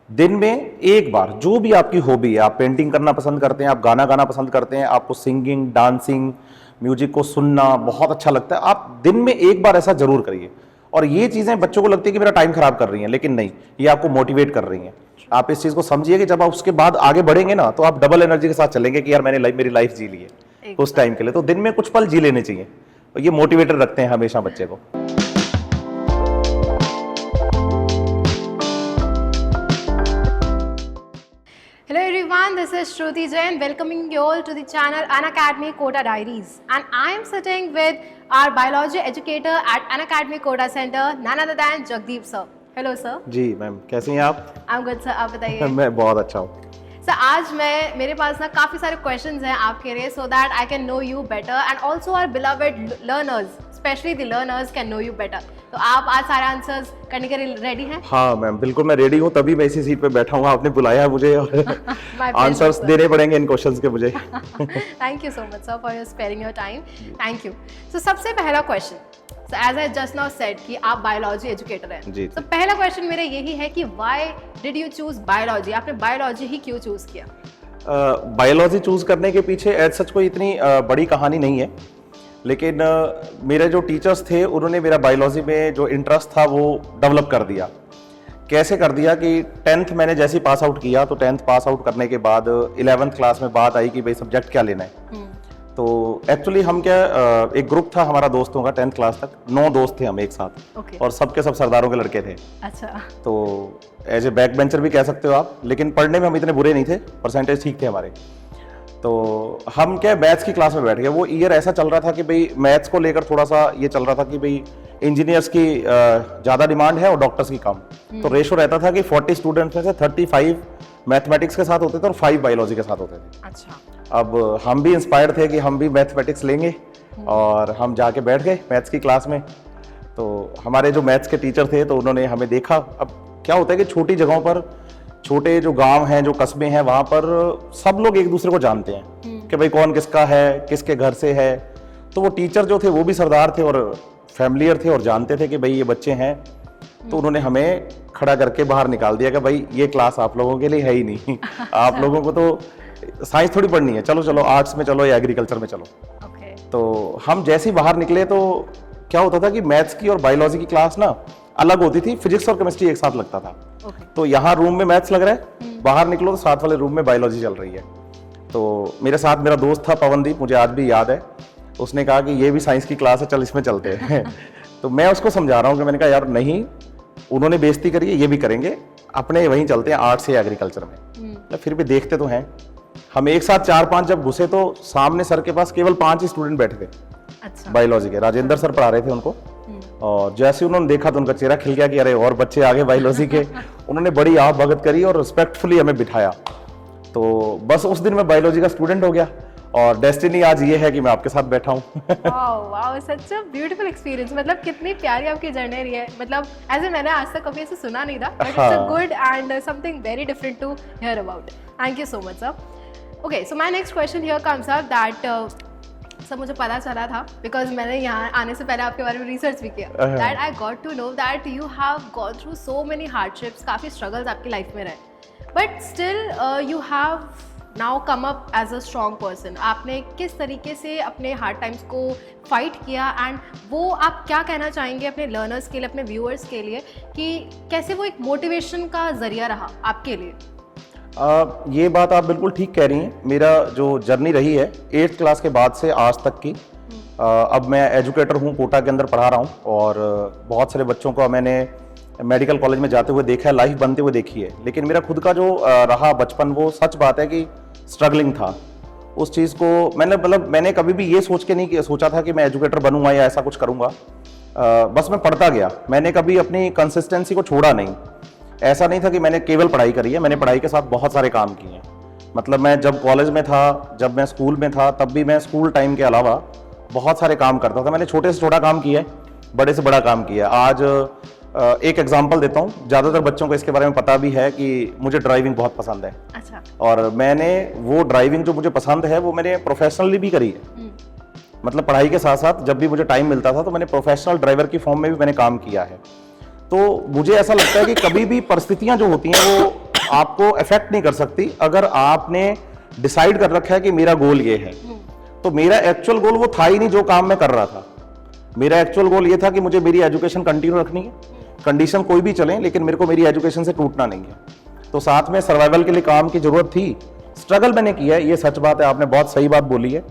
दिन में एक बार, जो भी आपकी हॉबी है, आप पेंटिंग करना पसंद करते हैं, आप गाना गाना पसंद करते हैं, आपको सिंगिंग, डांसिंग, म्यूजिक को सुनना बहुत अच्छा लगता है, आप दिन में एक बार ऐसा जरूर करिए। और ये चीजें बच्चों को लगती है कि मेरा टाइम खराब कर रही हैं, लेकिन नहीं, ये आपको मोटिवेट कर रही हैं। आप इस चीज को समझिए कि जब आप उसके बाद आगे बढ़ेंगे ना, तो आप डबल एनर्जी के साथ चलेंगे कि यार मैंने मेरी लाइफ जी ली है उस टाइम के लिए। तो दिन में कुछ पल जी लेने चाहिए, और ये मोटिवेटर रखते हैं हमेशा बच्चे को। Hello everyone, this is Shruti Jain welcoming you all to the channel Unacademy Kota Diaries, and I am sitting with our biology educator at Unacademy Kota Center, none other than Jagdeep sir. Hello sir. Ji ma'am, कैसे हैं आप? I'm good sir, आप बताइए। मैं बहुत अच्छा हूँ। Sir आज मेरे पास ना काफ़ी सारे क्वेश्चंस हैं आपके लिए, so that I can know you better and also our beloved learners, especially the learners can know you better. तो आप आज सारे आंसर्स करने के लिए रेडी हैं? हाँ मैम, बिल्कुल मैं रेडी हूँ, तभी मैं इसी सीट पे बैठा हूँ। आपने बुलाया है मुझे और आंसर्स देने पड़ेंगे इन क्वेश्चंस के मुझे। Thank you so much sir for your sparing your time. Thank you. So सबसे पहला question, so as I just now said कि आप बायोलॉजी एजुकेटर हैं, जी। तो पहला क्वेश्चन मेरा यही है कि why did you choose biology? आपने बायोलॉजी ही क्यों चूज किया? बायोलॉजी चूज करने के पीछे एज सच कोई इतनी बड़ी कहानी नहीं है, लेकिन मेरे जो टीचर्स थे उन्होंने मेरा बायोलॉजी में जो इंटरेस्ट था वो डेवलप कर दिया। कैसे कर दिया कि 10th मैंने जैसे ही पास आउट किया, तो 10th पास आउट करने के बाद 11th क्लास में बात आई कि भाई सब्जेक्ट क्या लेना है। तो एक्चुअली हम क्या, एक ग्रुप था हमारा दोस्तों का 10th क्लास तक, 9 दोस्त थे हम एक साथ। Okay. और सबके सब सरदारों के लड़के थे। अच्छा। तो एज ए बैक बेंचर भी कह सकते हो आप, लेकिन पढ़ने में हम इतने बुरे नहीं थे, परसेंटेज ठीक थे हमारे। तो हम क्या मैथ्स की क्लास में बैठ गए। वो ईयर ऐसा चल रहा था कि भाई मैथ्स को लेकर थोड़ा सा ये चल रहा था कि भाई इंजीनियर्स की ज़्यादा डिमांड है और डॉक्टर्स की कम। तो रेशो रहता था कि 40 स्टूडेंट्स में से 35 मैथमेटिक्स के साथ होते थे और 5 बायोलॉजी के साथ होते थे। अच्छा। अब हम भी इंस्पायर्ड थे कि हम भी मैथमेटिक्स लेंगे, और हम जाके बैठ गए मैथ्स की क्लास में। तो हमारे जो मैथ्स के टीचर थे तो उन्होंने हमें देखा। अब क्या होता है कि छोटी जगहों पर, छोटे जो गांव हैं, जो कस्बे हैं, वहाँ पर सब लोग एक दूसरे को जानते हैं कि भाई कौन किसका है, किसके घर से है। तो वो टीचर जो थे वो भी सरदार थे और फैमिलियर थे और जानते थे कि भाई ये बच्चे हैं। तो उन्होंने हमें खड़ा करके बाहर निकाल दिया कि भाई ये क्लास आप लोगों के लिए है ही नहीं। आप लोगों को तो साइंस थोड़ी पढ़नी है, चलो चलो आर्ट्स में चलो या एग्रीकल्चर में चलो। Okay. तो हम जैसे ही बाहर निकले तो क्या होता था कि मैथ्स की और बायोलॉजी की क्लास ना अलग होती थी, फिजिक्स और केमिस्ट्री एक साथ लगता था। Okay. तो यहाँ रूम में मैथ्स लग रहा है, बाहर निकलो तो साथ वाले रूम में बायोलॉजी चल रही है। तो मेरे साथ मेरा दोस्त था पवनदीप, मुझे आज भी याद है। उसने कहा कि ये भी साइंस की क्लास है, चल इसमें चलते हैं। तो मैं उसको समझा रहा हूँ कि मैंने कहा यार नहीं, उन्होंने बेइज्जती करी है, ये भी करेंगे, अपने वहीं चलते हैं आर्ट्स या एग्रीकल्चर में। तो फिर भी देखते तो हैं। हम एक साथ 4-5 जब घुसे तो सामने सर के पास केवल 5 ही स्टूडेंट बैठे थे। अच्छा। बायोलॉजी के राजेंद्र सर पढ़ा रहे थे उनको। और जैसे उन्होंने देखा तो उनका चेहरा खिल गया कि अरे और बच्चे आगे बायोलॉजी के। उन्होंने बड़ी आप भगत करी और रिस्पेक्टफुली हमें बिठाया। तो बस उस दिन मैं बायोलॉजी का स्टूडेंट हो गया, और डेस्टिनी आज ये है कि मैं आपके साथ बैठा हूँ। Wow, such a beautiful experience. मतलब कितनी प्यारी आपकी जर्नी रही है। मतलब ऐसे मैंने आज तक कभी ऐसे सुना नहीं था, but it's a good and something very different to hear about. Thank you so much sir. Okay, so my next question here comes up that sir मुझे पता चला था, बिकॉज मैंने यहाँ आने से पहले आपके बारे में रिसर्च भी किया, that I got to know that you have gone through so many hardships, काफ़ी स्ट्रगल्स आपकी लाइफ में रहे, but still you have now come up as a strong person. आपने किस तरीके से अपने हार्ड टाइम्स को फाइट किया, एंड वो आप क्या कहना चाहेंगे अपने लर्नर्स के लिए, अपने व्यूअर्स के लिए, कि कैसे वो एक मोटिवेशन का जरिया रहा आपके लिए? ये बात आप बिल्कुल ठीक कह रही हैं। मेरा जो जर्नी रही है 8th क्लास के बाद से आज तक की, अब मैं एजुकेटर हूँ, कोटा के अंदर पढ़ा रहा हूँ, और बहुत सारे बच्चों को मैंने मेडिकल कॉलेज में जाते हुए देखा है, लाइफ बनते हुए देखी है। लेकिन मेरा खुद का जो रहा बचपन, वो सच बात है कि स्ट्रगलिंग था। उस चीज़ को मैंने कभी भी ये सोच के नहीं सोचा था कि मैं एजुकेटर बनूंगा या ऐसा कुछ करूंगा। बस मैं पढ़ता गया, मैंने कभी अपनी कंसिस्टेंसी को छोड़ा नहीं। ऐसा नहीं था कि मैंने केवल पढ़ाई करी है, मैंने पढ़ाई के साथ बहुत सारे काम किए हैं। मतलब मैं जब कॉलेज में था, जब मैं स्कूल में था, तब भी मैं स्कूल टाइम के अलावा बहुत सारे काम करता था। मैंने छोटे से छोटा काम किया है, बड़े से बड़ा काम किया है। आज एक एग्जांपल देता हूँ, ज़्यादातर बच्चों को इसके बारे में पता भी है कि मुझे ड्राइविंग बहुत पसंद है। अच्छा। और मैंने वो ड्राइविंग जो मुझे पसंद है वो मैंने प्रोफेशनली भी करी है। मतलब पढ़ाई के साथ साथ जब भी मुझे टाइम मिलता था तो मैंने प्रोफेशनल ड्राइवर की फॉर्म में भी मैंने काम किया है। तो मुझे ऐसा लगता है कि कभी भी परिस्थितियां जो होती हैं वो आपको अफेक्ट नहीं कर सकती अगर आपने डिसाइड कर रखा है कि मेरा गोल ये है। तो मेरा एक्चुअल गोल वो था ही नहीं जो काम मैं कर रहा था। मेरा एक्चुअल गोल ये था कि मुझे मेरी एजुकेशन कंटिन्यू रखनी है, कंडीशन कोई भी चले, लेकिन मेरे को मेरी एजुकेशन से टूटना नहीं है। तो साथ में सर्वाइवल के लिए काम की जरूरत थी, स्ट्रगल मैंने किया है, ये सच बात है, आपने बहुत सही बात बोली है।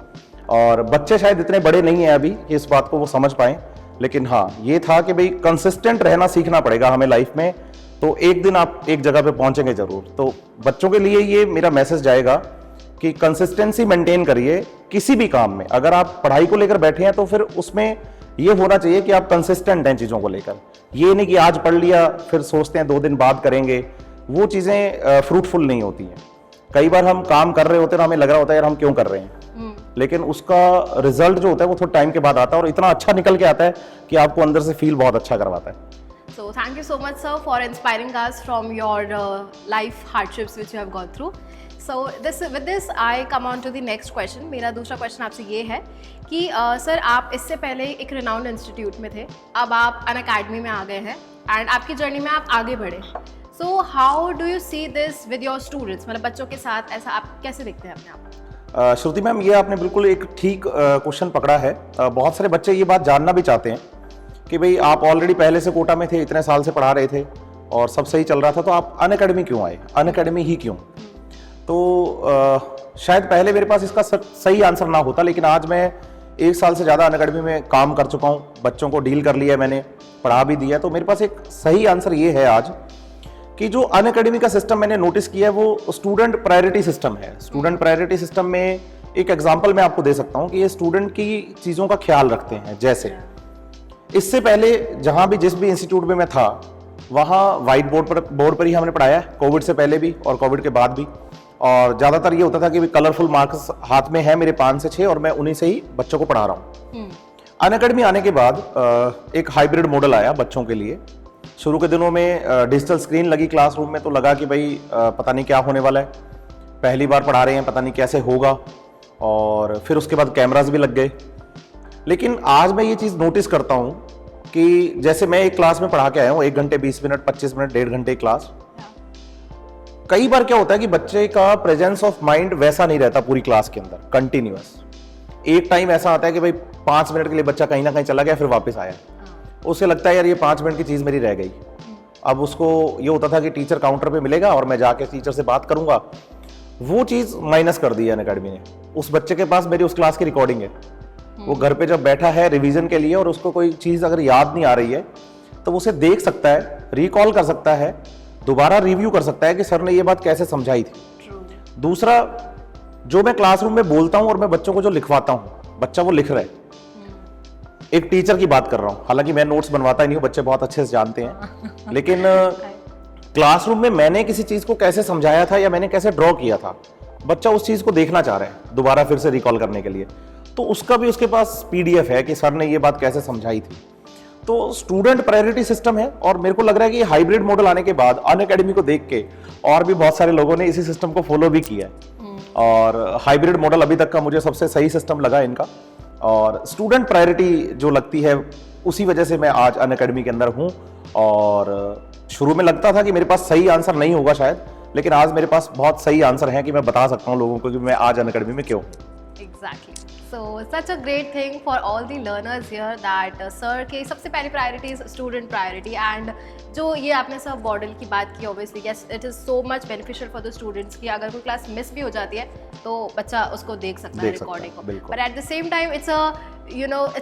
और बच्चे शायद इतने बड़े नहीं हैं अभी कि इस बात को वो समझ पाएं, लेकिन हाँ ये था कि भाई कंसिस्टेंट रहना सीखना पड़ेगा हमें लाइफ में, तो एक दिन आप एक जगह पे पहुंचेंगे जरूर। तो बच्चों के लिए ये मेरा मैसेज जाएगा कि कंसिस्टेंसी मेंटेन करिए किसी भी काम में। अगर आप पढ़ाई को लेकर बैठे हैं तो फिर उसमें ये होना चाहिए कि आप कंसिस्टेंट हैं चीज़ों को लेकर। ये नहीं कि आज पढ़ लिया फिर सोचते हैं 2 दिन बाद करेंगे, वो चीज़ें फ्रूटफुल नहीं होती हैं। कई बार हम काम कर रहे होते हैं, हमें लग रहा होता है यार हम क्यों कर रहे हैं, लेकिन उसका रिजल्ट जो होता है वो थोड़ा टाइम के बाद आता है और इतना अच्छा निकल के आता है कि आपको अंदर से फील बहुत अच्छा करवाता है। So thank you so much, sir, for inspiring us from your life hardships which you have gone through. So with this I come on to the next question. मेरा दूसरा क्वेश्चन आपसे ये है कि सर आप इससे पहले एक रिनाउंड इंस्टीट्यूट में थे, अब आप अन अकेडमी में आ गए हैं एंड आपकी जर्नी में आप आगे बढ़े। So how do you see this with your students, मतलब बच्चों के साथ ऐसा आप कैसे देखते हैं अपने आप? श्रुति मैम, ये आपने बिल्कुल एक ठीक क्वेश्चन पकड़ा है। बहुत सारे बच्चे ये बात जानना भी चाहते हैं कि भाई आप ऑलरेडी पहले से कोटा में थे, इतने साल से पढ़ा रहे थे और सब सही चल रहा था, तो आप अन अकेडमी क्यों आए, अन अकेडमी ही क्यों? तो शायद पहले मेरे पास इसका सही आंसर ना होता, लेकिन आज मैं 1 साल से ज़्यादा अन अकेडमी में काम कर चुका हूँ, बच्चों को डील कर लिया मैंने, पढ़ा भी दिया, तो मेरे पास एक सही आंसर ये है आज कि जो अन अकेडमी का सिस्टम मैंने नोटिस किया है वो स्टूडेंट प्रायोरिटी सिस्टम है। स्टूडेंट प्रायोरिटी सिस्टम में एक एग्जांपल मैं आपको दे सकता हूँ कि ये स्टूडेंट की चीज़ों का ख्याल रखते हैं। जैसे इससे पहले जहाँ भी जिस भी इंस्टीट्यूट में मैं था वहाँ वाइट बोर्ड पर ही हमने पढ़ाया, कोविड से पहले भी और कोविड के बाद भी। और ज़्यादातर ये होता था कि कलरफुल मार्क्स हाथ में है मेरे 5 से 6 और मैं उन्हीं से ही बच्चों को पढ़ा रहा हूँ। अन अकेडमी आने के बाद एक हाइब्रिड मॉडल आया बच्चों के लिए। शुरू के दिनों में डिजिटल स्क्रीन लगी क्लासरूम में, तो लगा कि भाई पता नहीं क्या होने वाला है, पहली बार पढ़ा रहे हैं, पता नहीं कैसे होगा। और फिर उसके बाद कैमरास भी लग गए। लेकिन आज मैं ये चीज़ नोटिस करता हूँ कि जैसे मैं एक क्लास में पढ़ा के आया हूँ 1 घंटे 20 मिनट 25 मिनट 1.5 घंटे क्लास, कई बार क्या होता है कि बच्चे का प्रेजेंस ऑफ माइंड वैसा नहीं रहता पूरी क्लास के अंदर कंटिन्यूअस। एक टाइम ऐसा आता है कि भाई 5 मिनट के लिए बच्चा कहीं ना कहीं चला गया, फिर वापस आया, उसे लगता है यार ये 5 मिनट की चीज़ मेरी रह गई। अब उसको ये होता था कि टीचर काउंटर पे मिलेगा और मैं जाके टीचर से बात करूंगा, वो चीज़ माइनस कर दी है अन अकेडमी ने। उस बच्चे के पास मेरी उस क्लास की रिकॉर्डिंग है, वो घर पे जब बैठा है रिवीजन के लिए और उसको कोई चीज़ अगर याद नहीं आ रही है तो उसे देख सकता है, रिकॉल कर सकता है, दोबारा रिव्यू कर सकता है कि सर ने ये बात कैसे समझाई थी। दूसरा, जो मैं क्लासरूम में बोलता हूँ और मैं बच्चों को जो लिखवाता हूँ, बच्चा वो लिख रहा है। एक टीचर की बात कर रहा हूँ, हालांकि मैं नोट्स बनवाता ही नहीं हूँ, बच्चे बहुत अच्छे से जानते हैं, लेकिन क्लासरूम में मैंने किसी चीज़ को कैसे समझाया था या मैंने कैसे ड्रॉ किया था, बच्चा उस चीज़ को देखना चाह रहा है दोबारा फिर से रिकॉल करने के लिए, तो उसका भी उसके पास PDF है कि सर ने ये बात कैसे समझाई थी। तो स्टूडेंट प्रायोरिटी सिस्टम है और मेरे को लग रहा है कि हाइब्रिड मॉडल आने के बाद अन अकेडमी को देख के और भी बहुत सारे लोगों ने इसी सिस्टम को फॉलो भी किया है। और हाइब्रिड मॉडल अभी तक का मुझे सबसे सही सिस्टम लगा इनका, और स्टूडेंट प्रायोरिटी जो लगती है उसी वजह से मैं आज अन अकेडमी के अंदर हूँ। और शुरू में लगता था कि मेरे पास सही आंसर नहीं होगा शायद, लेकिन आज मेरे पास बहुत सही आंसर है कि मैं बता सकता हूँ लोगों को कि मैं आज अन अकेडमी में क्यों। Exactly. So such a great thing for all the learners here that sir की सबसे पहली priority is student priority, and जो ये आपने सब मॉडल की बात की, obviously yes it is so much beneficial for the students कि अगर कोई क्लास मिस भी हो जाती है तो बच्चा उसको देख सकता है रिकॉर्डिंग को, but at the same time it's a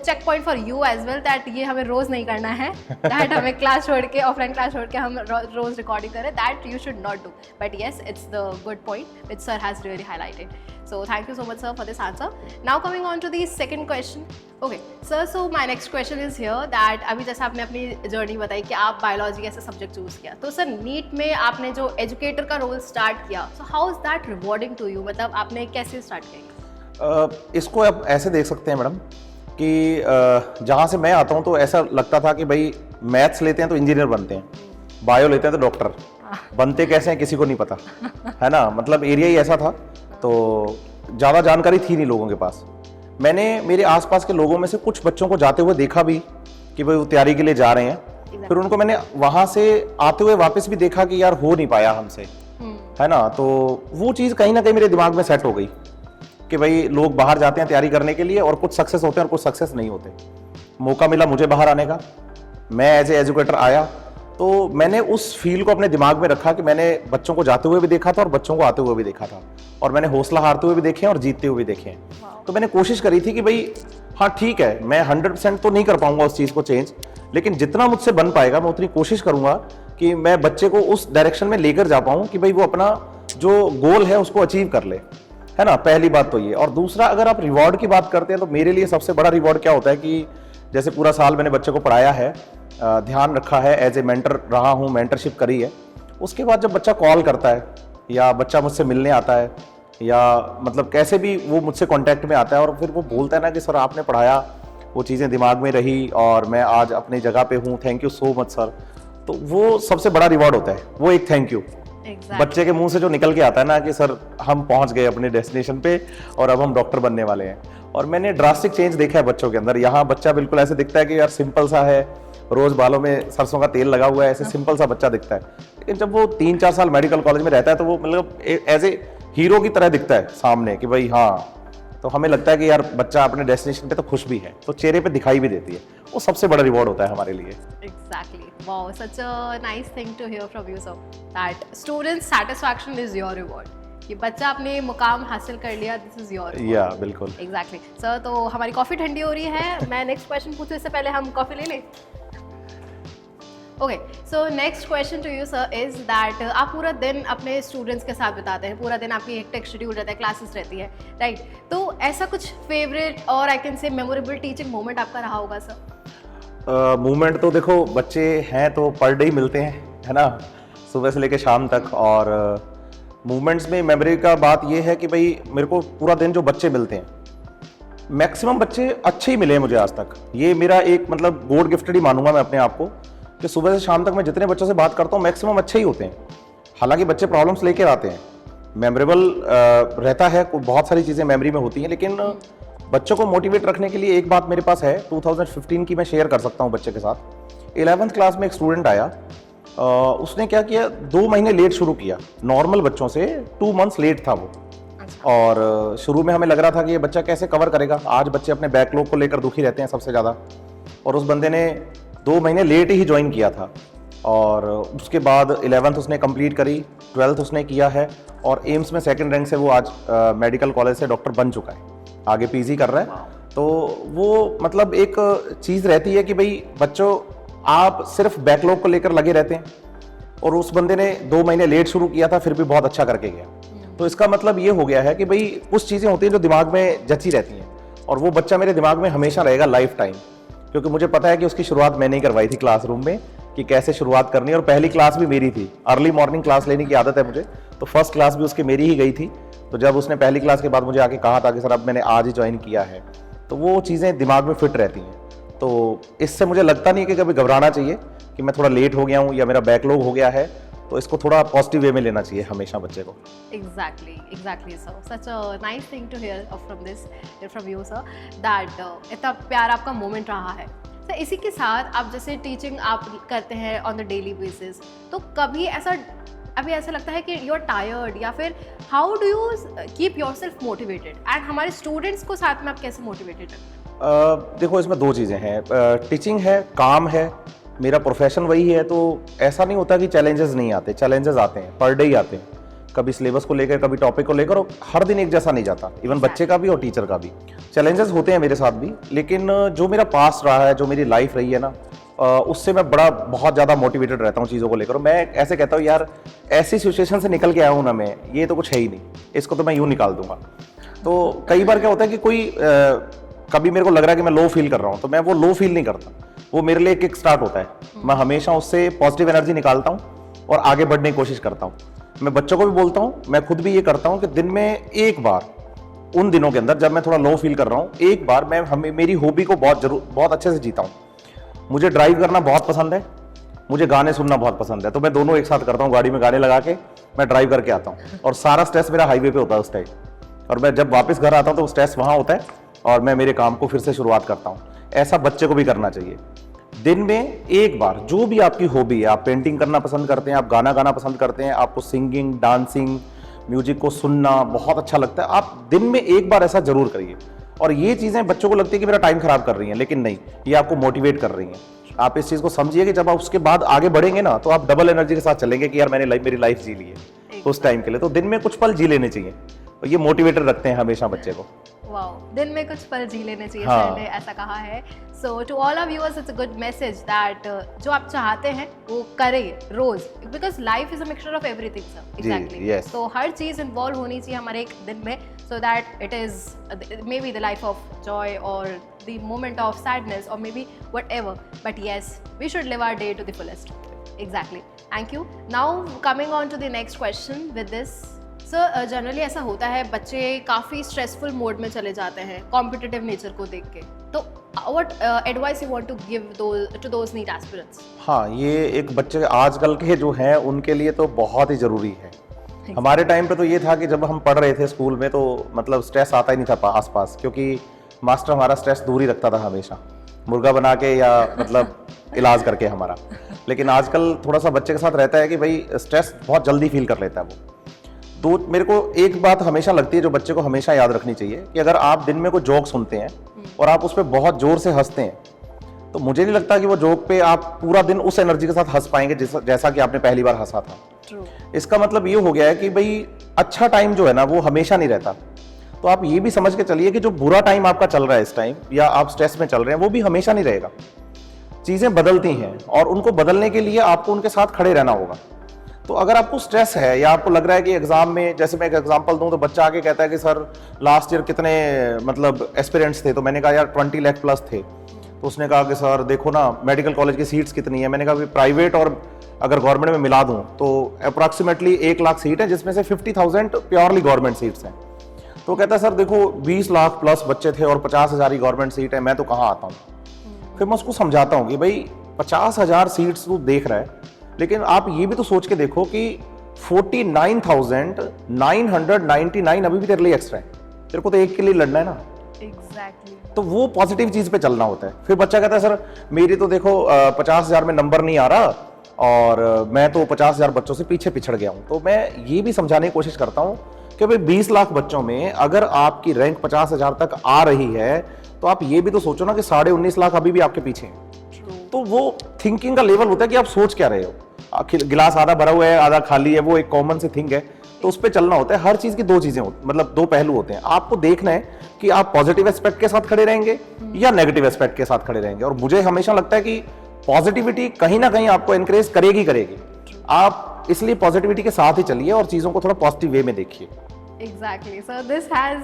check point for you as well that ये हमें रोज नहीं करना है, that हमें क्लास छोड़ के ऑफलाइन क्लास छोड़ के हम रोज रिकॉर्डिंग करें, that you should not do, but yes it's the good point which sir has really highlighted. So thank you so much sir for this answer. Now coming on to the second question. Okay sir, so my next question is here that अभी जैसे आपने अपनी journey बताई कि आप biology ऐसा subject choose किया, तो सर नीट में आपने जो एजुकेटर का रोल स्टार्ट किया, so how is that rewarding to you, मतलब आपने कैसे स्टार्ट किया? इसको आप ऐसे देख सकते हैं मैडम कि जहाँ से मैं आता हूँ तो ऐसा लगता था कि भाई मैथ्स लेते हैं तो इंजीनियर बनते हैं, बायो लेते हैं तो डॉक्टर बनते कैसे हैं किसी को नहीं पता है ना, मतलब एरिया ही ऐसा था, तो ज़्यादा जानकारी थी नहीं लोगों के पास। मैंने मेरे आसपास के लोगों में से कुछ बच्चों को जाते हुए देखा भी कि भाई वो तैयारी के लिए जा रहे हैं, फिर उनको मैंने वहाँ से आते हुए वापस भी देखा कि यार हो नहीं पाया हमसे, है ना। तो वो चीज़ कहीं ना कहीं मेरे दिमाग में सेट हो गई कि भाई लोग बाहर जाते हैं तैयारी करने के लिए और कुछ सक्सेस होते हैं और कुछ सक्सेस नहीं होते। मौका मिला मुझे बाहर आने का, मैं एज ए एजुकेटर आया, तो मैंने उस फील को अपने दिमाग में रखा कि मैंने बच्चों को जाते हुए भी देखा था और बच्चों को आते हुए भी देखा था, और मैंने हौसला हारते हुए भी देखे हैं और जीतते हुए भी देखे हैं। तो मैंने कोशिश करी थी कि भाई हाँ ठीक है, मैं 100% तो नहीं कर पाऊंगा उस चीज़ को चेंज, लेकिन जितना मुझसे बन पाएगा मैं उतनी कोशिश करूंगा कि मैं बच्चे को उस डायरेक्शन में लेकर जा पाऊं कि भाई वो अपना जो गोल है उसको अचीव कर ले, है ना। पहली बात तो ये। और दूसरा, अगर आप रिवॉर्ड की बात करते हैं तो मेरे लिए सबसे बड़ा रिवॉर्ड क्या होता है कि जैसे पूरा साल मैंने बच्चे को पढ़ाया है, ध्यान रखा है, एज ए मेंटर रहा हूँ, मेंटरशिप करी है। उसके बाद जब बच्चा कॉल करता है या बच्चा मुझसे मिलने आता है या मतलब कैसे भी वो मुझसे कांटेक्ट में आता है और फिर वो बोलता है ना कि सर आपने पढ़ाया, वो चीज़ें दिमाग में रही और मैं आज अपनी जगह पे हूँ, thank you so much sir, तो वो सबसे बड़ा रिवॉर्ड होता है। वो एक थैंक यू बच्चे के मुंह से जो निकल के आता है ना कि सर हम पहुंच गए अपने डेस्टिनेशन पे और अब हम डॉक्टर बनने वाले हैं। और मैंने ड्रास्टिक चेंज देखा है बच्चों के अंदर। यहाँ बच्चा बिल्कुल ऐसे दिखता है कि यार सिंपल सा है, रोज बालों में सरसों का तेल लगा हुआ है, ऐसे सिंपल सा बच्चा दिखता है, लेकिन जब वो 3-4 साल मेडिकल कॉलेज में रहता है तो वो मतलब एज ए हीरो की तरह दिखता है सामने कि भाई हाँ। तो हमें लगता है कि यार बच्चा अपने डेस्टिनेशन पे तो खुश भी है, तो चेहरे पे दिखाई भी देती है। वो सबसे बड़ा रिवॉर्ड होता है हमारे लिए। Exactly. Wow, such a nice thing to hear from you, sir. That student satisfaction is your reward. कि बच्चा अपने मुकाम हासिल कर लिया, this is your reward. या बिल्कुल। Exactly. Sir, तो हमारी कॉफी ठंडी हो रही है। मैं नेक्स्ट क्वेश्चन पूछूं इससे पहले हम कॉफी ले लें? Okay, so next question to you sir is that आप पूरा दिन अपने स्टूडेंट्स के साथ बिताते हैं, पूरा दिन आपकी हेक्टिक शेड्यूल रहता है, क्लासेस रहती है, राइट? तो ऐसा कुछ फेवरेट और I can say memorable teaching moment आपका रहा होगा सर? मूवमेंट तो देखो, बच्चे हैं तो पर डे ही मिलते हैं, है ना, सुबह से लेकर शाम तक। और मूवमेंट्स में मेमोरी का बात ये है कि भाई मेरे को पूरा दिन जो बच्चे मिलते हैं, मैक्सिमम बच्चे अच्छे ही मिले हैं मुझे आज तक। ये मेरा एक मतलब गॉड गिफ्टेड ही मानूंगा मैं अपने आप को कि सुबह से शाम तक मैं जितने बच्चों से बात करता हूँ मैक्सिमम अच्छे ही होते हैं। हालांकि बच्चे प्रॉब्लम्स लेकर आते हैं, मेमोरेबल रहता है, बहुत सारी चीज़ें मेमोरी में होती हैं, लेकिन बच्चों को मोटिवेट रखने के लिए एक बात मेरे पास है 2015 की, मैं शेयर कर सकता हूँ बच्चे के साथ। 11th क्लास में एक स्टूडेंट आया, उसने क्या किया, 2 महीने लेट शुरू किया, नॉर्मल बच्चों से 2 मंथ्स लेट था वो। और शुरू में हमें लग रहा था कि ये बच्चा कैसे कवर करेगा, आज बच्चे अपने बैकलॉग को लेकर दुखी रहते हैं सबसे ज़्यादा। और उस बंदे ने 2 महीने लेट ही ज्वाइन किया था और उसके बाद 11th उसने कंप्लीट करी, 12th उसने किया है और एम्स में 2nd रैंक से वो आज मेडिकल कॉलेज से डॉक्टर बन चुका है, आगे पीजी कर रहा है। तो वो मतलब एक चीज़ रहती है कि भाई बच्चों आप सिर्फ बैकलॉग को लेकर लगे रहते हैं, और उस बंदे ने 2 महीने लेट शुरू किया था फिर भी बहुत अच्छा करके गया। तो इसका मतलब ये हो गया है कि भाई कुछ चीज़ें होती हैं जो दिमाग में जची रहती हैं, और वो बच्चा मेरे दिमाग में हमेशा रहेगा लाइफ टाइम, क्योंकि मुझे पता है कि उसकी शुरुआत मैंने ही करवाई थी क्लासरूम में कि कैसे शुरुआत करनी है। और पहली क्लास भी मेरी थी, अर्ली मॉर्निंग क्लास लेने की आदत है मुझे, तो फर्स्ट क्लास भी उसकी मेरी ही गई थी। तो जब उसने पहली क्लास के बाद मुझे आके कहा था कि सर अब मैंने आज ही ज्वाइन किया है, तो वो चीज़ें दिमाग में फिट रहती हैं। तो इससे मुझे लगता नहीं कि कभी घबराना चाहिए कि मैं थोड़ा लेट हो गया हूँ या मेरा बैकलॉग हो गया है, तो इसको थोड़ा पॉजिटिव वे में लेना चाहिए हमेशा बच्चे को। Exactly sir, such a nice thing to hear from you sir, that इतना प्यार आपका मोमेंट रहा है। सर इसी के साथ आप जैसे टीचिंग आप करते हैं ऑन द डेली बेसिस, तो कभी ऐसा लगता है कि यू आर टायर्ड, या फिर how do you keep yourself motivated, and हमारे स्टूडेंट्स को साथ में आप कैसे मोटिवेटेड रखते हैं? देखो इसमें 2 चीज़ें हैं, टीचिंग है, काम है, मेरा प्रोफेशन वही है, तो ऐसा नहीं होता कि चैलेंजेस नहीं आते, चैलेंजेस आते हैं, पर डे ही आते हैं, कभी सिलेबस को लेकर, कभी टॉपिक को लेकर, और हर दिन एक जैसा नहीं जाता, इवन बच्चे का भी और टीचर का भी चैलेंजेस होते हैं मेरे साथ भी। लेकिन जो मेरा पास्ट रहा है, जो मेरी लाइफ रही है ना, उससे मैं बहुत ज़्यादा मोटिवेटेड रहता हूँ चीज़ों को लेकर। मैं ऐसे कहता हूँ यार ऐसी सिचुएशन से निकल के आया हूँ ना मैं, ये तो कुछ है ही नहीं, इसको तो मैं यूँ निकाल दूंगा। तो कई बार क्या होता है कि कोई कभी मेरे को लग रहा है कि मैं लो फील कर रहा हूँ, तो मैं वो लो फील नहीं करता, वो मेरे लिए किक स्टार्ट होता है। मैं हमेशा उससे पॉजिटिव एनर्जी निकालता हूँ और आगे बढ़ने की कोशिश करता हूँ। मैं बच्चों को भी बोलता हूँ, मैं खुद भी ये करता हूँ कि दिन में एक बार, उन दिनों के अंदर जब मैं थोड़ा लो फील कर रहा हूँ, एक बार मैं मेरी हॉबी को बहुत अच्छे से जीता हूँ। मुझे ड्राइव करना बहुत पसंद है, मुझे गाने सुनना बहुत पसंद है, तो मैं दोनों एक साथ करता हूँ, गाड़ी में गाने लगा के मैं ड्राइव करके आता हूँ, और सारा स्ट्रेस मेरा हाईवे पे होता है उस टाइम, और मैं जब वापस घर आता हूँ तो स्ट्रेस वहाँ होता है और मैं मेरे काम को फिर से शुरुआत करता हूँ। ऐसा बच्चे को भी करना चाहिए। दिन में एक बार, जो भी आपकी हॉबी है, आप पेंटिंग करना पसंद करते हैं, आप गाना गाना पसंद करते हैं, आपको सिंगिंग, डांसिंग, म्यूजिक को सुनना बहुत अच्छा लगता है, आप दिन में एक बार ऐसा जरूर करिए। और ये चीज़ें बच्चों को लगती है कि मेरा टाइम खराब कर रही हैं, लेकिन नहीं, ये आपको मोटिवेट कर रही हैं। आप इस चीज़ को समझिए कि जब आप उसके बाद आगे बढ़ेंगे ना, तो आप डबल एनर्जी के साथ चलेंगे कि यार मैंने मेरी लाइफ जी ली है उस टाइम के लिए। तो दिन में कुछ पल जी लेने चाहिए, और ये मोटिवेटर रखते हैं हमेशा बच्चे को। वाओ, दिन में कुछ पल जी लेने चाहिए, हाँ। सर ने ऐसा कहा है। So to all of viewers it's a good message that जो आप चाहते हैं वो करें रोज, because life is a mixture of everything sir. Exactly, yes. तो हर चीज इन्वॉल्व होनी चाहिए हमारे एक दिन में, so that it is may be the life of Joy और the moment of sadness or maybe whatever, but yes, we should live our day to the fullest. Exactly. Thank you. Now coming on to the next question with this. So generally ऐसा होता है, बच्चे काफ़ी stressful mode में चले जाते हैं competitive nature को देख के, तो what advice you want to give those NEET aspirants? हाँ, ये एक बच्चे आजकल के जो हैं उनके लिए तो बहुत ही ज़रूरी है। हमारे टाइम पे तो ये था कि जब हम पढ़ रहे थे स्कूल में, तो मतलब स्ट्रेस आता ही नहीं था आसपास, क्योंकि मास्टर हमारा स्ट्रेस दूर ही रखता था हमेशा, मुर्गा बना के या मतलब इलाज करके हमारा। लेकिन आजकल थोड़ा सा बच्चे के साथ रहता है कि भाई स्ट्रेस बहुत जल्दी फील कर लेता है वो। तो मेरे को एक बात हमेशा लगती है जो बच्चे को हमेशा याद रखनी चाहिए, कि अगर आप दिन में कोई जोक सुनते हैं और आप उस पर बहुत जोर से हंसते हैं, तो मुझे नहीं लगता कि वो जोक पे आप पूरा दिन उस एनर्जी के साथ हंस पाएंगे जैसा कि आपने पहली बार हंसा था। True. इसका मतलब ये हो गया है कि भाई अच्छा टाइम जो है ना वो हमेशा नहीं रहता। तो आप ये भी समझ के चलिए कि जो बुरा टाइम आपका चल रहा है इस टाइम, या आप स्ट्रेस में चल रहे हैं, वो भी हमेशा नहीं रहेगा। चीजें बदलती हैं और उनको बदलने के लिए आपको उनके साथ खड़े रहना होगा। तो अगर आपको स्ट्रेस है या आपको लग रहा है कि एग्जाम में, जैसे मैं एक एग्जांपल दूं, तो बच्चा आके कहता है कि सर लास्ट ईयर कितने मतलब एस्पिरेंट्स थे, तो मैंने कहा यार 20 लाख प्लस थे। तो उसने कहा कि सर देखो ना मेडिकल कॉलेज की सीट्स कितनी है। मैंने कहा प्राइवेट और अगर गवर्नमेंट में मिला दूं तो अप्रॉक्सीमेटली 1 लाख सीट है, जिसमें से 50,000 प्योरली गवर्नमेंट सीट्स हैं। तो कहता है सर देखो 20 लाख प्लस बच्चे थे और 50,000 ही गवर्नमेंट सीट है, मैं तो कहाँ आता हूँ। फिर मैं उसको समझाता हूँ कि भाई 50,000 सीट्स तू देख रहा है, लेकिन आप ये भी तो सोच के देखो कि 49,999 अभी भी तेरे लिए एक्स्ट्रा है, तेरे को तो एक के लिए लड़ना है ना। Exactly. तो वो पॉजिटिव चीज पे चलना होता है। फिर बच्चा कहता है सर मेरी तो देखो 50,000 में नंबर नहीं आ रहा और मैं तो 50,000 बच्चों से पीछे पिछड़ गया हूँ। तो मैं ये भी समझाने की कोशिश करता हूँ कि भाई 20 लाख बच्चों में अगर आपकी रैंक 50,000 तक आ रही है, तो आप ये भी तो सोचो ना कि 19.5 लाख अभी भी आपके पीछे हैं। तो वो थिंकिंग का लेवल होता है कि आप सोच क्या रहे हो। गिलास आधा भरा हुआ है आधा खाली है, वो एक कॉमन सी थिंग है, तो उस पर चलना होता है। हर चीज की दो चीजें मतलब दो पहलू होते हैं। आपको देखना है कि आप पॉजिटिव एस्पेक्ट के साथ खड़े रहेंगे या नेगेटिव एस्पेक्ट के साथ खड़े रहेंगे। और मुझे हमेशा लगता है कि पॉजिटिविटी कहीं ना कहीं आपको एनकरेज करेगी। आप इसलिए पॉजिटिविटी के साथ ही चलिए और चीजों को थोड़ा पॉजिटिव वे में देखिए। Exactly. So this has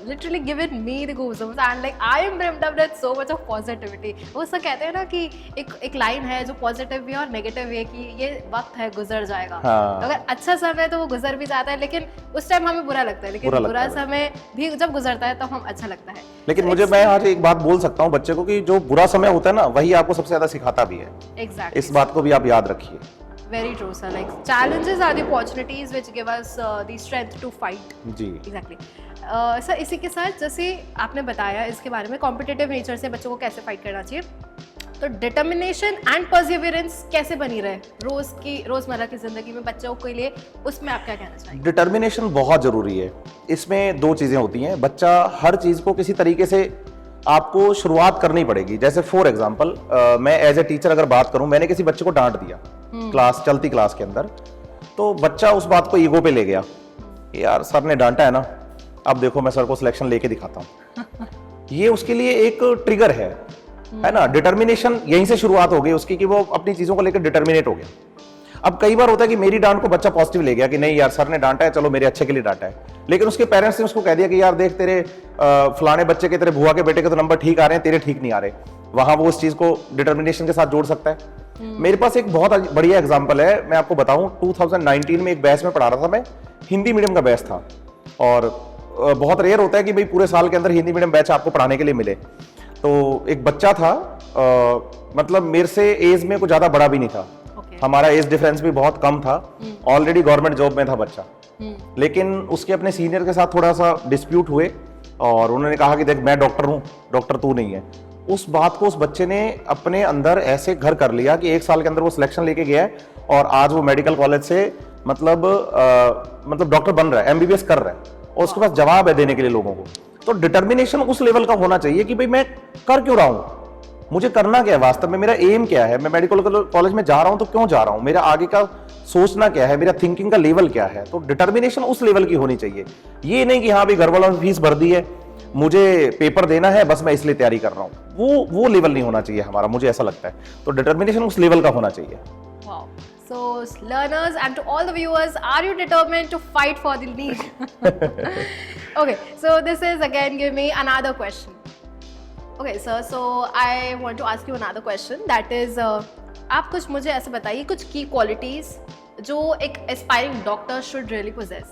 literally given me the goosebumps and like I am brimmed up with so much of positivity. वो सब कहते हैं ना कि एक लाइन है जो पॉजिटिव भी है और नेगेटिव भी है कि ये वक्त है गुजर जाएगा। हाँ। तो अगर अच्छा समय है तो वो गुजर भी जाता है, लेकिन उस टाइम हमें बुरा लगता है, लेकिन बुरा समय भी जब गुजरता है तो हम अच्छा लगता है। लेकिन मुझे मैं आज एक बात बोल सकता हूँ बच्चे को कि जो बुरा समय होता है ना वही आपको सबसे ज्यादा सिखाता भी है। Exactly. इस बात को भी आप याद रखिए। Very true, sir. Like challenges are the opportunities which give us the strength to fight. जी Exactly. सर इसी के साथ जैसे आपने बताया इसके बारे में कॉम्पिटिटिव नेचर से बच्चों को कैसे फाइट करना चाहिए, तो डिटर्मिनेशन एंड परसिवियरेंस कैसे बनी रहे रोजमर्रा की जिंदगी में बच्चों के लिए, उसमें आप क्या कहना चाहेंगे? डिटर्मिनेशन बहुत जरूरी है। इसमें दो चीजें होती हैं। बच्चा हर चीज को किसी तरीके से आपको शुरुआत करनी पड़ेगी। जैसे फॉर एग्जांपल मैं एज ए टीचर अगर बात करूं, मैंने किसी बच्चे को डांट दिया चलती क्लास के अंदर, तो बच्चा उस बात को ईगो पे ले गया, यार सर ने डांटा है ना, अब देखो मैं सर को सिलेक्शन लेके दिखाता हूँ। ये उसके लिए एक ट्रिगर है ना। डिटर्मिनेशन यहीं से शुरुआत हो गई उसकी कि वो अपनी चीजों को लेकर डिटर्मिनेट हो गया। अब कई बार होता है कि मेरी डांट को बच्चा पॉजिटिव ले गया कि नहीं यार सर ने डांटा है, चलो मेरे अच्छे के लिए डांटा है, लेकिन उसके पेरेंट्स ने उसको कह दिया कि यार देख तेरे फलाने बच्चे के, तेरे बुआ के बेटे के तो नंबर ठीक आ रहे हैं, तेरे ठीक नहीं आ रहे। वहां वो उस चीज को डिटर्मिनेशन के साथ जोड़ सकता है। मेरे पास एक बहुत बढ़िया एग्जांपल है, मैं आपको बताऊं। 2019 में एक बैच में पढ़ा रहा था मैं, हिंदी मीडियम का बैच था, और बहुत रेयर होता है कि भाई पूरे साल के अंदर हिंदी मीडियम बैच आपको पढ़ाने के लिए मिले। तो एक बच्चा था, मतलब मेरे से एज में कुछ ज्यादा बड़ा भी नहीं था, हमारा एज डिफरेंस भी बहुत कम था, ऑलरेडी गवर्नमेंट जॉब में था बच्चा। लेकिन उसके अपने सीनियर के साथ थोड़ा सा डिस्प्यूट हुए और उन्होंने कहा कि देख मैं डॉक्टर हूँ, डॉक्टर तू नहीं है। उस बात को उस बच्चे ने अपने अंदर ऐसे घर कर लिया कि 1 साल के अंदर वो सिलेक्शन लेके गया है और आज वो मेडिकल कॉलेज से मतलब डॉक्टर बन रहा है, एमबीबीएस कर रहा है और उसके पास जवाब है देने के लिए लोगों को। तो डिटर्मिनेशन उस लेवल का होना चाहिए कि भाई मैं कर क्यों रहा हूं, मुझे करना क्या है वास्तव में, मेरा एम क्या है, मैं मेडिकल कॉलेज में जा रहा हूं तो क्यों जा रहा हूं, मेरा आगे का सोचना क्या है, मेरा थिंकिंग का लेवल क्या है। तो डिटर्मिनेशन उस लेवल की होनी चाहिए। ये नहीं कि हाँ भाई घर वालों ने फीस भर दी है, मुझे पेपर देना है, बस मैं इसलिए तैयारी कर रहा हूं। वो लेवल नहीं होना चाहिए हमारा, मुझे ऐसा लगता है। तो डिटर्मिनेशन उस लेवल का होना चाहिए। Wow. So, learners and to all the viewers, are you determined to fight for the NEET? Okay, so this is again give me another question. Okay, sir. So I want to ask you another question. That is, आप कुछ मुझे ऐसे बताइए कुछ key qualities जो एक aspiring doctor should really possess.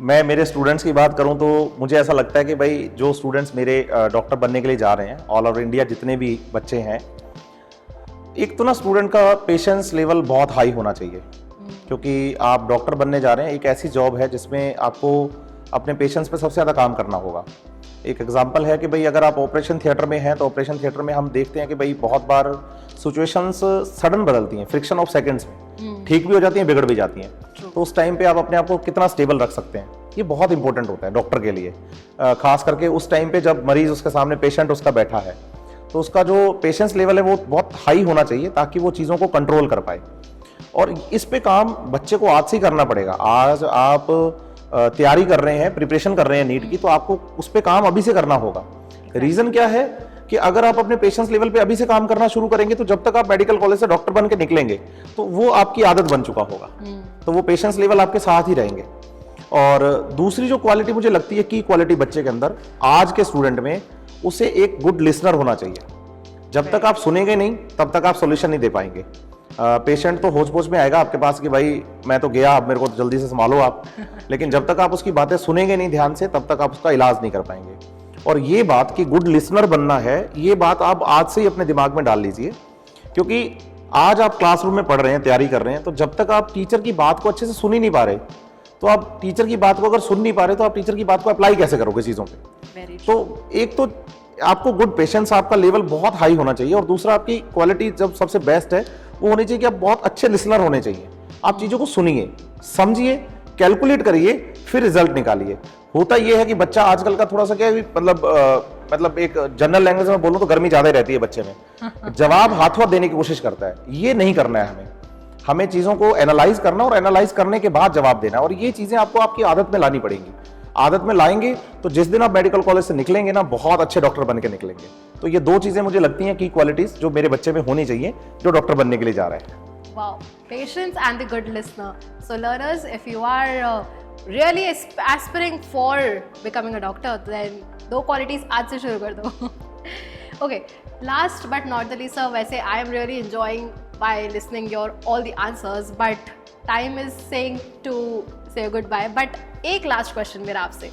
मैं मेरे स्टूडेंट्स की बात करूं तो मुझे ऐसा लगता है कि भाई जो स्टूडेंट्स मेरे डॉक्टर बनने के लिए जा रहे हैं, ऑल ओवर इंडिया जितने भी बच्चे हैं, एक तो ना स्टूडेंट का पेशेंस लेवल बहुत हाई होना चाहिए, क्योंकि आप डॉक्टर बनने जा रहे हैं। एक ऐसी जॉब है जिसमें आपको अपने पेशेंस पे सबसे ज़्यादा काम करना होगा। एक एग्जांपल है कि भाई अगर आप ऑपरेशन थिएटर में हैं तो ऑपरेशन थिएटर में हम देखते हैं कि भाई बहुत बार सिचुएशंस सडन बदलती हैं, फ्रिक्शन ऑफ सेकंड्स में ठीक भी हो जाती हैं, बिगड़ भी जाती हैं। तो उस टाइम पे आप अपने आप को कितना स्टेबल रख सकते हैं, ये बहुत इंपॉर्टेंट होता है डॉक्टर के लिए। खास करके उस टाइम पे जब मरीज उसके सामने पेशेंट उसका बैठा है, तो उसका जो पेशेंस लेवल है वो बहुत हाई होना चाहिए ताकि वो चीज़ों को कंट्रोल कर पाए। और इस पे काम बच्चे को आज से ही करना पड़ेगा। आज आप तैयारी कर रहे हैं, प्रिपरेशन कर रहे हैं नीट की, तो आपको उस पे काम अभी से करना होगा। रीज़न क्या है कि अगर आप अपने पेशेंस लेवल पे अभी से काम करना शुरू करेंगे तो जब तक आप मेडिकल कॉलेज से डॉक्टर बन के निकलेंगे तो वो आपकी आदत बन चुका होगा, तो वो पेशेंस लेवल आपके साथ ही रहेंगे। और दूसरी जो क्वालिटी मुझे लगती है की क्वालिटी बच्चे के अंदर आज के स्टूडेंट में, उसे एक गुड लिसनर होना चाहिए। जब तक आप सुनेंगे नहीं तब तक आप सॉल्यूशन नहीं दे पाएंगे। पेशेंट तो होच पोच में आएगा आपके पास कि भाई मैं तो गया, अब मेरे को तो जल्दी से संभालो आप, लेकिन जब तक आप उसकी बातें सुनेंगे नहीं ध्यान से तब तक आप उसका इलाज नहीं कर पाएंगे। और ये बात कि गुड लिसनर बनना है, ये बात आप आज से ही अपने दिमाग में डाल लीजिए, क्योंकि आज आप क्लासरूम में पढ़ रहे हैं, तैयारी कर रहे हैं, तो जब तक आप टीचर की बात को अच्छे से सुन ही नहीं पा रहे, तो आप टीचर की बात को अगर सुन नहीं पा रहे तो आप टीचर की बात को अप्लाई कैसे करोगे चीज़ों पे। तो एक तो आपको गुड पेशेंस, आपका लेवल बहुत हाई होना चाहिए, और दूसरा आपकी क्वालिटी जब सबसे बेस्ट है वो होनी चाहिए कि आप बहुत अच्छे लिसनर होने चाहिए। आप चीज़ों को सुनिए, समझिए, कैलकुलेट करिए, फिर रिजल्ट निकालिए। होता यह है कि बच्चा आजकल का थोड़ा सा क्या है, मतलब एक जनरल लैंग्वेज में बोलूं तो गर्मी ज़्यादा ही रहती है बच्चे में, जवाब हाथों देने की कोशिश करता है। ये नहीं करना है हमें चीज़ों को एनालाइज करना और एनालाइज करने के बाद जवाब देना, और ये चीज़ें आपको आपकी आदत में लानी पड़ेंगी। आदत में लाएंगे तो जिस दिन आप मेडिकल कॉलेज से निकलेंगे ना, बहुत अच्छे डॉक्टर बन के निकलेंगे। तो ये दो चीज़ें मुझे लगती हैं की क्वालिटीज जो मेरे बच्चे में होनी चाहिए जो डॉक्टर बनने के लिए जा रहे हैं। Wow, patience and the good listener. So learners, if you are really aspiring for becoming a doctor, then दो qualities आज से शुरू कर दो। Okay, last but not the least, sir, वैसे I am really enjoying by listening your all the answers, but time is saying to say goodbye. But एक last question मेरा आपसे,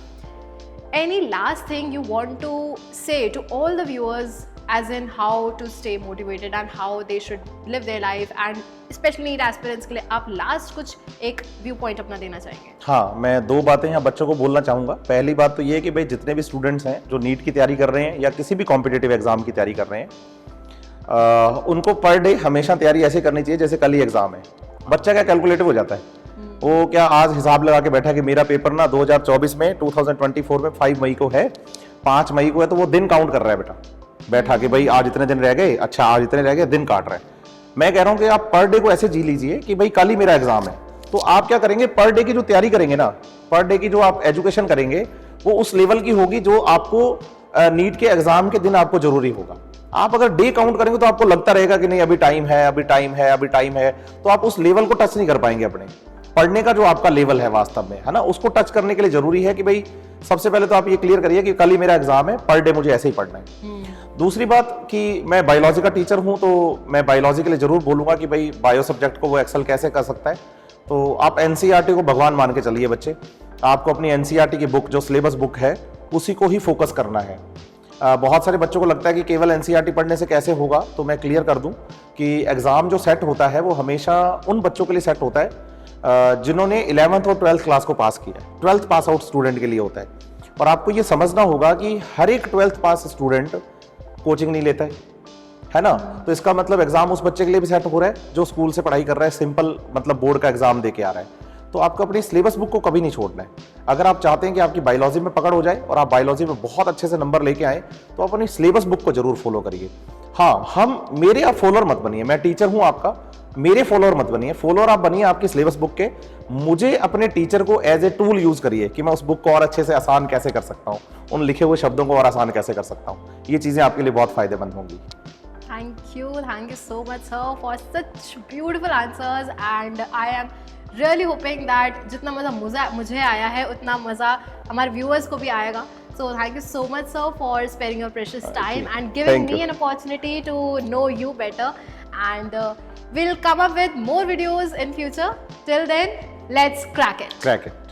any last thing you want to say to all the viewers, as in how to stay motivated and how they should live their life, and especially NEET aspirants के लिए आप last कुछ एक view point अपना देना चाहेंगे? हाँ, मैं दो बातें यहाँ बच्चों को बोलना चाहूँगा। पहली बात तो ये है कि भाई जितने भी स्टूडेंट्स हैं जो नीट की तैयारी कर रहे हैं या किसी भी कॉम्पिटिटिव एग्जाम की तैयारी कर रहे हैं, उनको पर डे हमेशा तैयारी ऐसे करनी चाहिए जैसे कल ही एग्जाम है। बच्चा क्या कैलकुलेटिव हो जाता है, वो क्या आज हिसाब लगा के बैठा कि मेरा पेपर ना 2024 में 2024 में 5 मई को है, 5 मई को है, तो वो दिन काउंट कर रहा है बैठा कि भाई आज इतने दिन रह गए, अच्छा आज इतने रह गए, दिन काट रहा है। मैं कह रहा हूं कि आप पर डे को ऐसे जी लीजिए कि भाई कल ही मेरा एग्जाम है, तो आप क्या करेंगे, पर डे की जो तैयारी करेंगे ना, पर डे की जो आप एजुकेशन करेंगे वो उस लेवल की होगी जो आपको नीट के एग्जाम के दिन आपको जरूरी होगा। आप अगर डे काउंट करेंगे तो आपको लगता रहेगा कि नहीं अभी टाइम है, अभी टाइम है, अभी टाइम है, तो आप उस लेवल को टच नहीं कर पाएंगे। अपने पढ़ने का जो आपका लेवल है वास्तव में, है ना, उसको टच करने के लिए जरूरी है कि भाई सबसे पहले तो आप ये क्लियर करिए कि कल ही मेरा एग्जाम है, पर डे मुझे ऐसे ही पढ़ना है। दूसरी बात कि मैं बायोलॉजी का टीचर हूं, तो मैं बायोलॉजी के लिए जरूर बोलूंगा कि भाई बायो सब्जेक्ट को वो एक्सेल कैसे कर सकता है। तो आप एनसीईआरटी को भगवान मान के चलिए बच्चे, आपको अपनी एनसीईआरटी की बुक जो सिलेबस बुक है उसी को ही फोकस करना है। बहुत सारे बच्चों को लगता है कि केवल एनसीईआरटी पढ़ने से कैसे होगा, तो मैं क्लियर कर दूं कि एग्जाम जो सेट होता है वो हमेशा उन बच्चों के लिए सेट होता है जिन्होंने 11th और 12th क्लास को पास किया है। 12th पास आउट स्टूडेंट के लिए होता है। और आपको ये समझना होगा कि हर एक 12th पास स्टूडेंट कोचिंग नहीं लेता है ना? तो इसका मतलब एग्जाम उस बच्चे के लिए भी सेट हो रहा है जो स्कूल से पढ़ाई कर रहा है, सिंपल मतलब बोर्ड का एग्जाम दे के आ रहा है। तो आपको अपनी सिलेबस बुक को कभी नहीं छोड़ना है। अगर आप चाहते हैं कि आपकी बायोलॉजी में पकड़ हो जाए और आप बायोलॉजी में बहुत अच्छे से नंबर लेके आए, तो आप अपनी सिलेबस बुक को जरूर फॉलो करिए। हाँ, मेरे आप फॉलोअर मत बनिए, मैं टीचर हूं आपका, मेरे फॉलोअर मत बनिए, फॉलोअर आप बनिए आपकी सिलेबस बुक के। मुझे अपने टीचर को एज ए टूल यूज करिए कि मैं उस बुक को और अच्छे से आसान कैसे कर सकता हूँ, उन लिखे हुए शब्दों को और आसान कैसे कर सकता हूँ। ये चीजें आपके लिए बहुत फायदेमंद होंगी। Thank you so much, sir, for such beautiful answers, and I am really hoping that जितना मज़ा मुझे आया है उतना मज़ा हमारे viewers को भी आएगा. So thank you so much, sir, for sparing your precious time and giving me an opportunity to know you better. And we'll come up with more videos in future. Till then, let's crack it. Crack it.